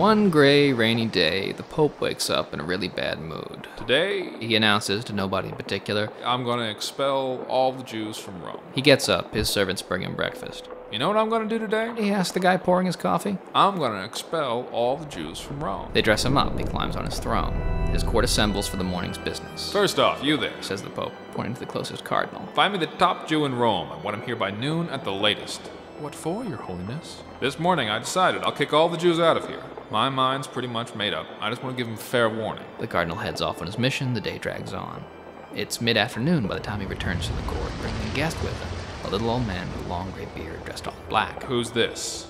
One gray, rainy day, the Pope wakes up in a really bad mood. Today, He announces to nobody in particular. I'm going to expel all the Jews from Rome. He gets up, his servants bring him breakfast. You know what I'm going to do today? He asks the guy pouring his coffee. I'm going to expel all the Jews from Rome. They dress him up, he climbs on his throne. His court assembles for the morning's business. First off, you there. Says the Pope, pointing to the closest cardinal. Find me the top Jew in Rome. I want him here by noon at the latest. What for, Your Holiness? This morning I decided I'll kick all the Jews out of here. My mind's pretty much made up. I just want to give him fair warning. The cardinal heads off on his mission, the day drags on. It's mid-afternoon by the time he returns to the court, bringing a guest with him. A little old man with a long gray beard, dressed all in black. Who's this?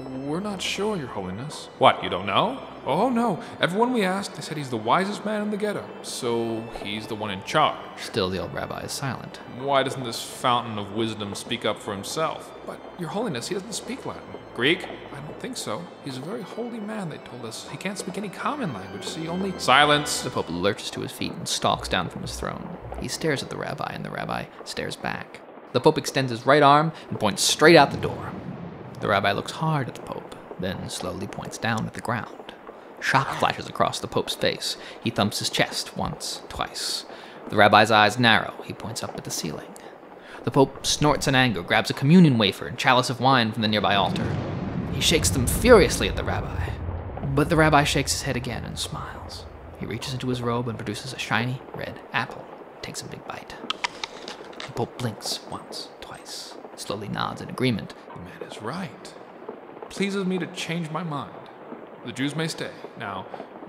We're not sure, Your Holiness. What, you don't know? Oh, no. Everyone we asked, they said he's the wisest man in the ghetto. So he's the one in charge. Still, the old rabbi is silent. Why doesn't this fountain of wisdom speak up for himself? But, Your Holiness, he doesn't speak Latin. Greek? I don't think so. He's a very holy man, they told us. He can't speak any common language, see, only... Silence! The Pope lurches to his feet and stalks down from his throne. He stares at the rabbi, and the rabbi stares back. The Pope extends his right arm and points straight out the door. The rabbi looks hard at the Pope, then slowly points down at the ground. Shock flashes across the Pope's face. He thumps his chest once, twice. The rabbi's eyes narrow. He points up at the ceiling. The Pope snorts in anger, grabs a communion wafer and chalice of wine from the nearby altar. He shakes them furiously at the rabbi. But the rabbi shakes his head again and smiles. He reaches into his robe and produces a shiny red apple. Takes a big bite. The Pope blinks once, twice, slowly nods in agreement. The man is right. Pleases me to change my mind. The Jews may stay. Now,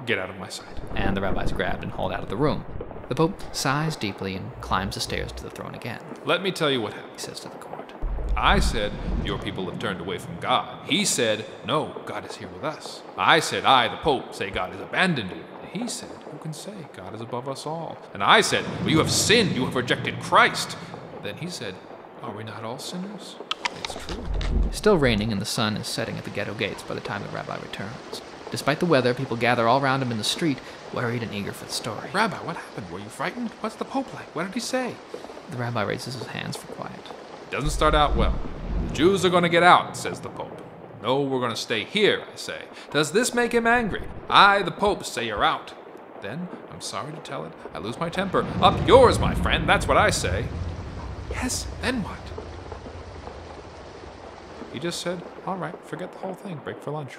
get out of my sight. And the rabbi's grabbed and hauled out of the room. The Pope sighs deeply and climbs the stairs to the throne again. Let me tell you what He happened. says to the court. I said, your people have turned away from God. He said, no, God is here with us. I said, I, the Pope, say God has abandoned you. He said, who can say God is above us all? And I said, well, you have sinned, you have rejected Christ. Then he said, are we not all sinners? It's true. Still raining and the sun is setting at the ghetto gates by the time the rabbi returns. Despite the weather, people gather all around him in the street, worried and eager for the story. Rabbi, what happened? Were you frightened? What's the Pope like? What did he say? The rabbi raises his hands for quiet. It doesn't start out well. The Jews are going to get out, says the Pope. No, we're going to stay here, I say. Does this make him angry? I, the Pope, say you're out. Then, I'm sorry to tell it, I lose my temper. Up yours, my friend, that's what I say. Yes, then what? He just said, all right, forget the whole thing, break for lunch.